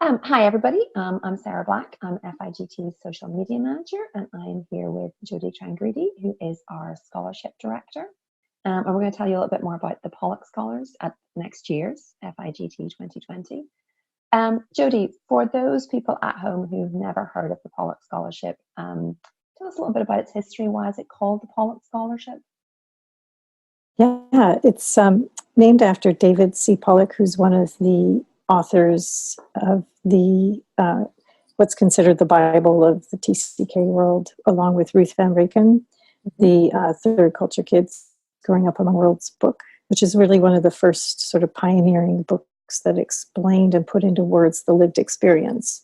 Hi, everybody. I'm Sarah Black. I'm FIGT's social media manager, and I'm here with Jodie Trangredi, who is our scholarship director. And we're going to tell you a little bit more about the Pollock Scholars at next year's FIGT 2020. Jodie, for those people at home who've never heard of the Pollock Scholarship, tell us a little bit about its history. Why is it called the Pollock Scholarship? Yeah, it's named after David C. Pollock, who's one of the authors of the what's considered the Bible of the TCK world, along with Ruth Van Reken, the Third Culture Kids Growing Up Among Worlds book, which is really one of the first sort of pioneering books that explained and put into words the lived experience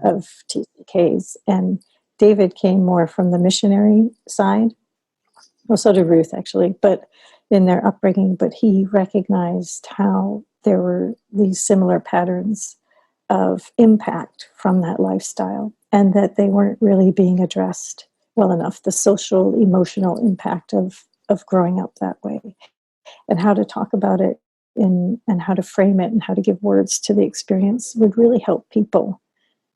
of TCKs. And David came more from the missionary side. Well, so did Ruth, actually, but in their upbringing, but he recognized how there were these similar patterns of impact from that lifestyle and that they weren't really being addressed well enough, the social, emotional impact of growing up that way, and how to talk about it and how to frame it and how to give words to the experience would really help people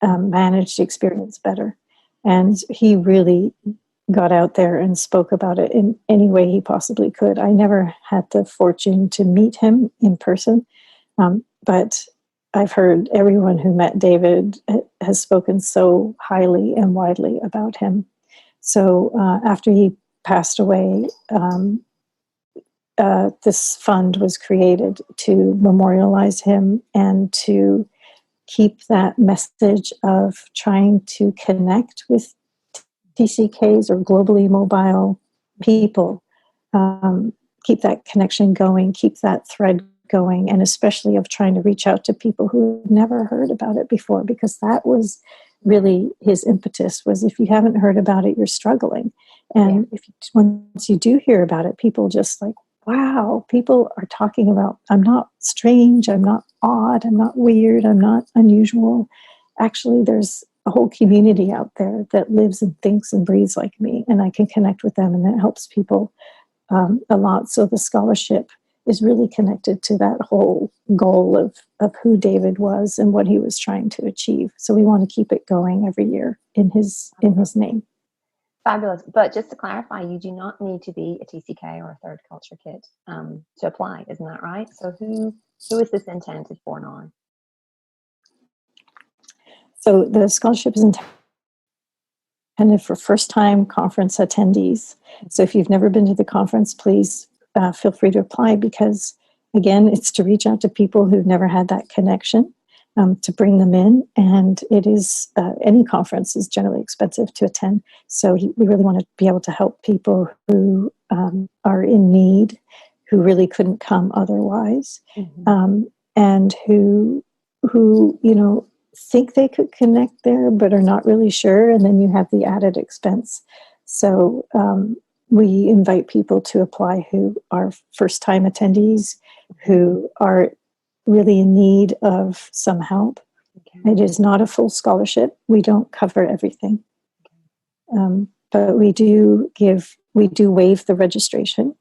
manage the experience better. And he really got out there and spoke about it in any way he possibly could. I never had the fortune to meet him in person, but I've heard everyone who met David has spoken so highly and widely about him. So after he passed away, this fund was created to memorialize him and to keep that message of trying to connect with TCKs or globally mobile people, keep that connection going, keep that thread going, and especially of trying to reach out to people who have never heard about it before, because that was really his impetus, was if you haven't heard about it, you're struggling. And once you do hear about it, people just like, wow, people are talking about, I'm not strange, I'm not odd, I'm not weird, I'm not unusual. Actually, there's a whole community out there that lives and thinks and breathes like me, and I can connect with them, and that helps people a lot. So the scholarship is really connected to that whole goal of who David was and what he was trying to achieve. So we want to keep it going every year in his name. Fabulous. But just to clarify, you do not need to be a TCK or a Third Culture Kid to apply, isn't that right? So who is this intended for now? So the scholarship is intended for first-time conference attendees. So if you've never been to the conference, please feel free to apply, because, again, it's to reach out to people who've never had that connection, to bring them in. And it is, any conference is generally expensive to attend. So we really want to be able to help people who are in need, who really couldn't come otherwise, and who think they could connect there but are not really sure, and then you have the added expense. So we invite people to apply who are first-time attendees, who are really in need of some help. It is not a full scholarship. We don't cover everything, but we do waive the registration,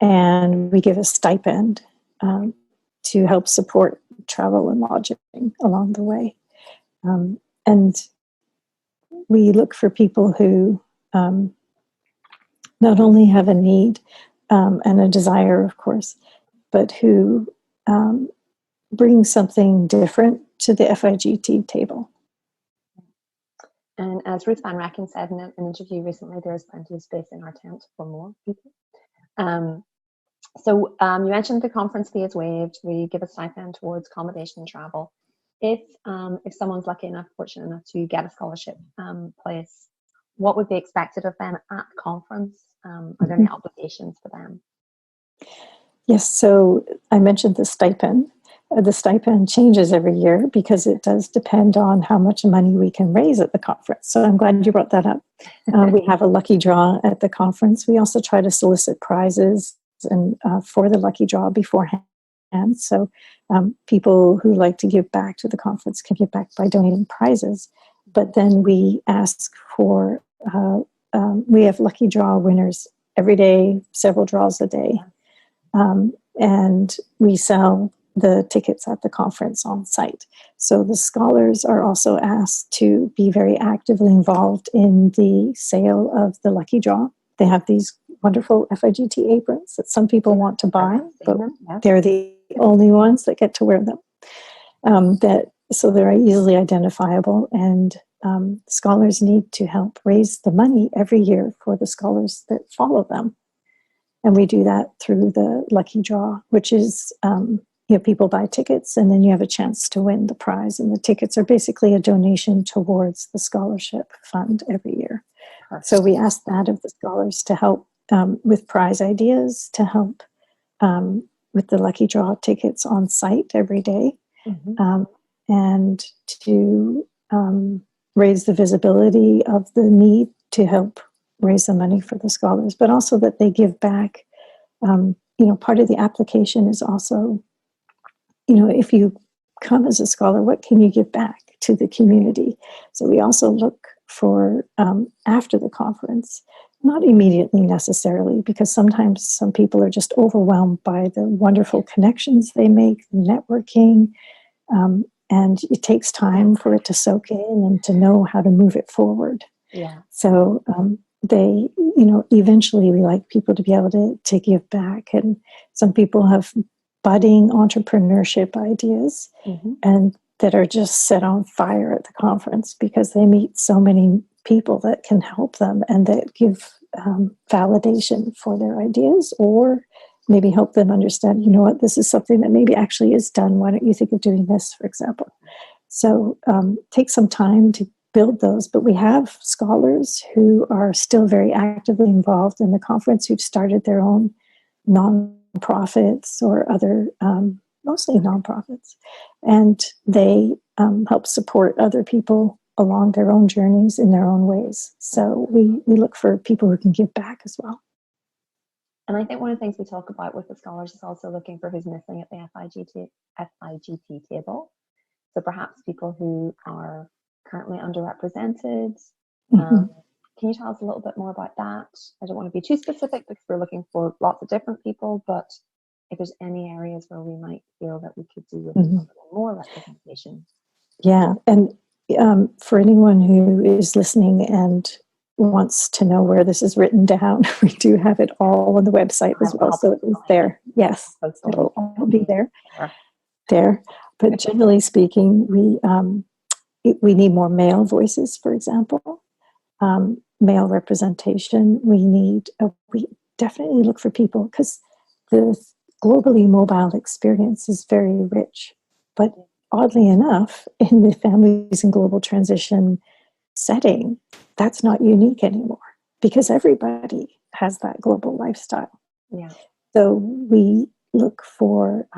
and we give a stipend to help support travel and lodging along the way. And we look for people who not only have a need and a desire, of course, but who bring something different to the FIGT table. And as Ruth Van Reken said in an interview recently, there's plenty of space in our tent for more people. So you mentioned the conference fee is waived. We give a stipend towards accommodation and travel. If someone's lucky enough, fortunate enough to get a scholarship place, what would be expected of them at the conference? Are there any obligations for them? Yes, so I mentioned the stipend. The stipend changes every year because it does depend on how much money we can raise at the conference. So I'm glad you brought that up. We have a lucky draw at the conference. We also try to solicit prizes and for the lucky draw beforehand. So people who like to give back to the conference can give back by donating prizes. But then we ask for, we have lucky draw winners every day, several draws a day. And we sell the tickets at the conference on site. So the scholars are also asked to be very actively involved in the sale of the lucky draw. They have these wonderful FIGT aprons that some people want to buy, but they're the only ones that get to wear them. So they're easily identifiable, and scholars need to help raise the money every year for the scholars that follow them. And we do that through the lucky draw, which is, people buy tickets and then you have a chance to win the prize. And the tickets are basically a donation towards the scholarship fund every year. Perfect. So we ask that of the scholars to help with prize ideas, to help with the lucky draw tickets on site every day, and to raise the visibility of the need to help raise the money for the scholars, but also that they give back. Part of the application is also, if you come as a scholar, what can you give back to the community? So we also look for, after the conference, not immediately necessarily, because sometimes some people are just overwhelmed by the wonderful connections they make, networking, and it takes time for it to soak in and to know how to move it forward. Yeah. So they, eventually we like people to be able to give back. And some people have budding entrepreneurship ideas and that are just set on fire at the conference because they meet so many people that can help them and that give validation for their ideas, or maybe help them understand, this is something that maybe actually is done. Why don't you think of doing this, for example? So take some time to build those, but we have scholars who are still very actively involved in the conference, who've started their own nonprofits or other, mostly nonprofits, and they help support other people along their own journeys in their own ways. So we look for people who can give back as well. And I think one of the things we talk about with the scholars is also looking for who's missing at the FIGT table. So perhaps people who are currently underrepresented. Can you tell us a little bit more about that? I don't want to be too specific because we're looking for lots of different people, but if there's any areas where we might feel that we could do with more representation. Yeah, and for anyone who is listening and wants to know where this is written down, we do have it all on the website as well. So it is there. Yes, it'll all be there. There. But generally speaking, we need more male voices, for example. Male representation. We definitely look for people, because the globally mobile experience is very rich. But oddly enough, in the families and global transition setting, that's not unique anymore, because everybody has that global lifestyle. Yeah. So we look for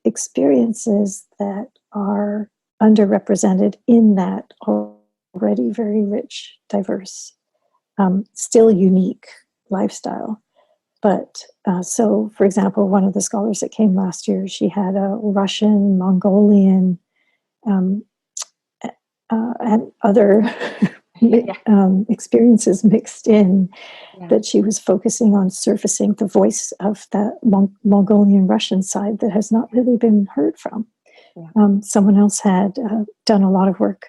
experiences that are underrepresented in that already very rich, diverse, still unique lifestyle. But so, for example, one of the scholars that came last year, she had a Russian, Mongolian, and other experiences mixed in, that she was focusing on surfacing the voice of that Mongolian Russian side that has not really been heard from. Someone else had done a lot of work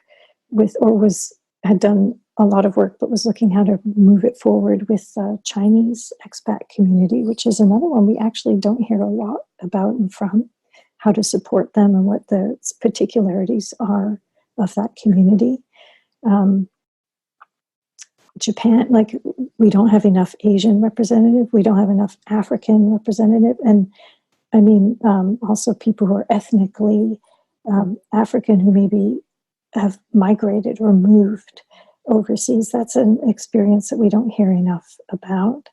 had done a lot of work, but was looking how to move it forward with the Chinese expat community, which is another one we actually don't hear a lot about and from, how to support them and what the particularities are of that community. Japan, we don't have enough Asian representative, we don't have enough African representative, and I mean, also people who are ethnically African who maybe have migrated or moved overseas. That's an experience that we don't hear enough about.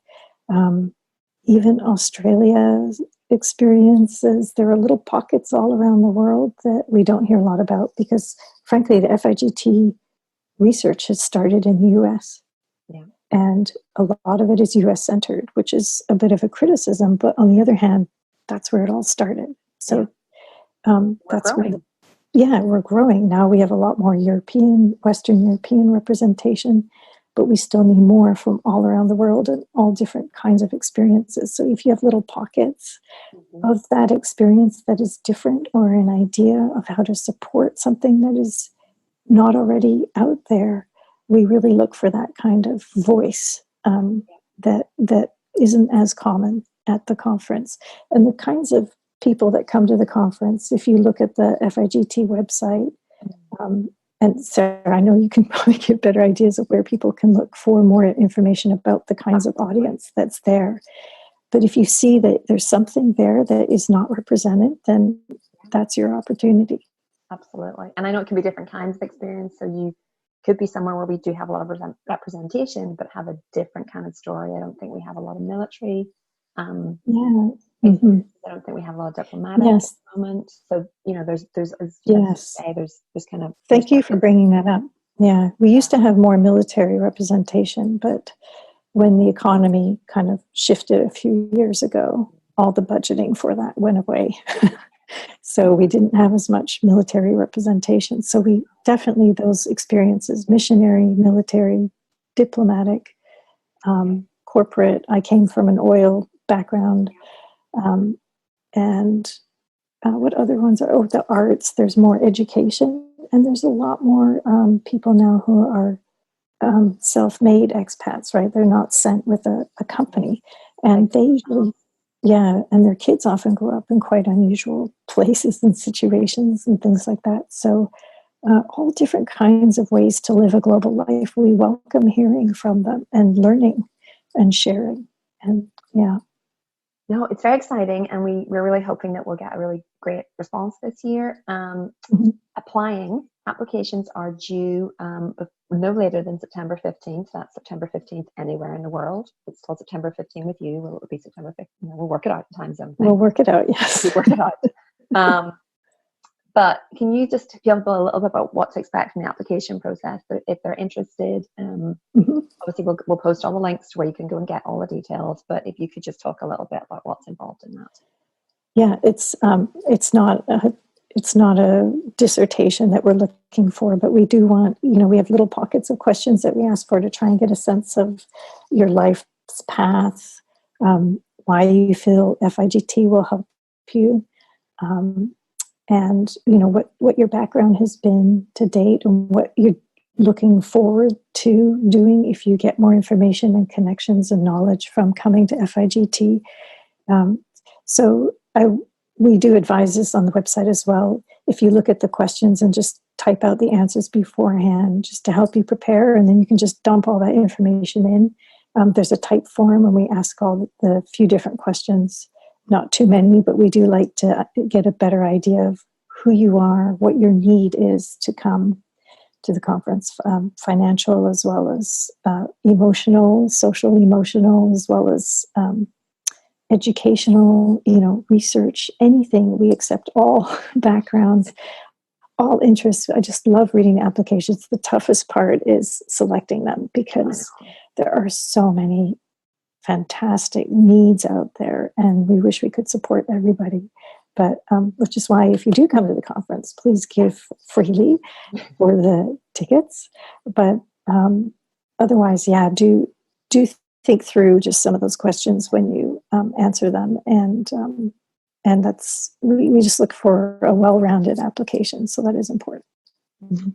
Even Australia's experiences, there are little pockets all around the world that we don't hear a lot about, because frankly, the FIGT research has started in the US. Yeah. And a lot of it is US centered, which is a bit of a criticism, but on the other hand, that's where it all started. So that's growing. We're growing. Now we have a lot more Western European representation. but we still need more from all around the world and all different kinds of experiences. So if you have little pockets of that experience that is different, or an idea of how to support something that is not already out there, we really look for that kind of voice that isn't as common at the conference. And the kinds of people that come to the conference, if you look at the FIGT website, and Sarah, I know you can probably give better ideas of where people can look for more information about the kinds of audience that's there. But if you see that there's something there that is not represented, then that's your opportunity. Absolutely. And I know it can be different kinds of experience. So you could be somewhere where we do have a lot of representation, but have a different kind of story. I don't think we have a lot of military. Yeah. Mm-hmm. I don't think we have a lot of diplomatic at the moment. So, there's there's kind of. Thank you for bringing that up. Yeah. We used to have more military representation, but when the economy kind of shifted a few years ago, all the budgeting for that went away. So we didn't have as much military representation. So we definitely, those experiences, missionary, military, diplomatic, corporate. I came from an oil background. And what other ones are? Oh, the arts. There's more education. And there's a lot more people now who are self-made expats, right? They're not sent with a company. And they usually, and their kids often grow up in quite unusual places and situations and things like that. So all different kinds of ways to live a global life. We welcome hearing from them and learning and sharing. And no, it's very exciting, and we're really hoping that we'll get a really great response this year. Applications are due no later than September 15th. That's September 15th anywhere in the world. It's till September 15th with you. Will it be September 15th? We'll work it out in time zone. We'll work it out, yes. We'll work it out. But can you just give a little bit about what to expect from the application process? If they're interested, obviously we'll post all the links to where you can go and get all the details. But if you could just talk a little bit about what's involved in that. Yeah, it's not a dissertation that we're looking for, but we do want, we have little pockets of questions that we ask for to try and get a sense of your life's path, why you feel FIGT will help you. And what your background has been to date, and what you're looking forward to doing if you get more information and connections and knowledge from coming to FIGT. We do advise this on the website as well. If you look at the questions and just type out the answers beforehand, just to help you prepare, and then you can just dump all that information in. There's a type form, and we ask all the few different questions. Not too many, but we do like to get a better idea of who you are, what your need is to come to the conference, financial as well as emotional, social emotional, as well as educational, research, anything. We accept all backgrounds, all interests. I just love reading the applications. The toughest part is selecting them, because there are so many fantastic needs out there, and we wish we could support everybody. But which is why, if you do come to the conference, please give freely for the tickets. But otherwise, do think through just some of those questions when you answer them, and that's we just look for a well-rounded application, so that is important.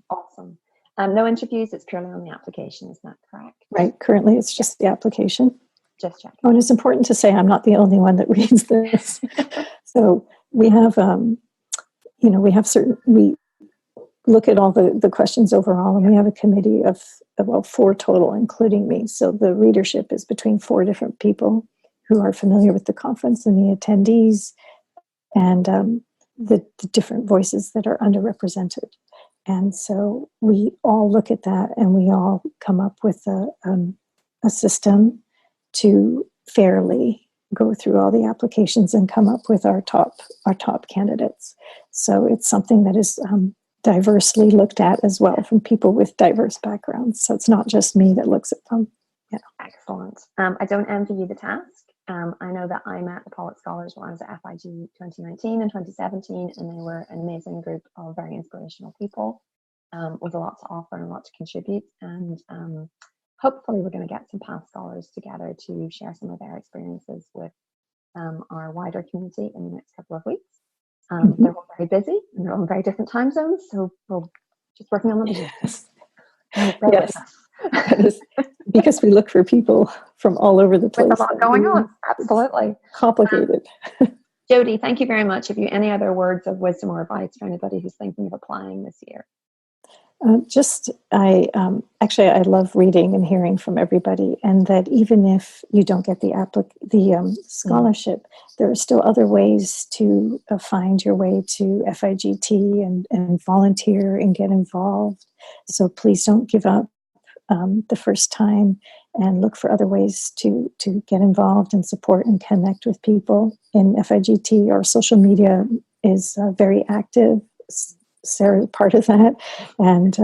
Awesome. No interviews; it's purely on the application. Is that correct? Right. Currently, it's just the application. Just checking. Oh, and it's important to say I'm not the only one that reads this. So we have, we look at all the questions overall, and we have a committee of 4 total, including me. So the readership is between 4 different people who are familiar with the conference and the attendees, and the different voices that are underrepresented. And so we all look at that, and we all come up with a system to fairly go through all the applications and come up with our top candidates. So it's something that is diversely looked at as well, from people with diverse backgrounds. So it's not just me that looks at them. Yeah. Excellent. I don't envy you the task. I know that I met the Pollock Scholars when I was at FIG 2019 and 2017, and they were an amazing group of very inspirational people with a lot to offer and a lot to contribute. And hopefully we're going to get some past scholars together to share some of their experiences with our wider community in the next couple of weeks. They're all very busy and they're all in very different time zones, so we're just working on them. Yes. Yes. That is because we look for people from all over the place. With a lot going on. Absolutely. Complicated. Jody, thank you very much. Have you any other words of wisdom or advice for anybody who's thinking of applying this year? I love reading and hearing from everybody, and that even if you don't get the scholarship, there are still other ways to find your way to FIGT and volunteer and get involved. So please don't give up the first time, and look for other ways to get involved and support and connect with people in FIGT. Our social media is very active. Sarah's part of that, and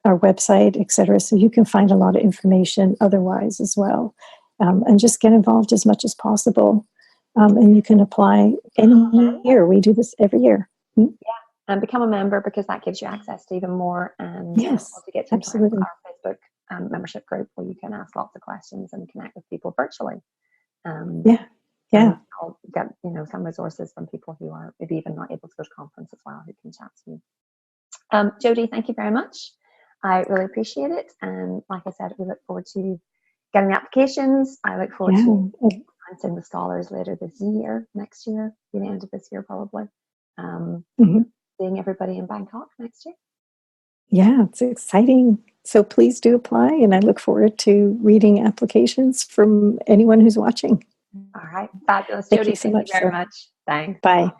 our website, etc. So you can find a lot of information otherwise as well, and just get involved as much as possible. And you can apply any year. We do this every year. Yeah, and become a member, because that gives you access to even more. And yes, also get to absolutely. our Facebook membership group, where you can ask lots of questions and connect with people virtually. I'll get some resources from people who are maybe even not able to go to conference as well, who can chat to you. Jody, thank you very much. I really appreciate it, and like I said, we look forward to getting the applications. I look forward to announcing the scholars later next year, the end of this year probably. Seeing everybody in Bangkok next year. Yeah, it's exciting. So please do apply, and I look forward to reading applications from anyone who's watching. All right, fabulous. Thank Jody, you so thank much, you very Sarah. much. Thanks. Bye.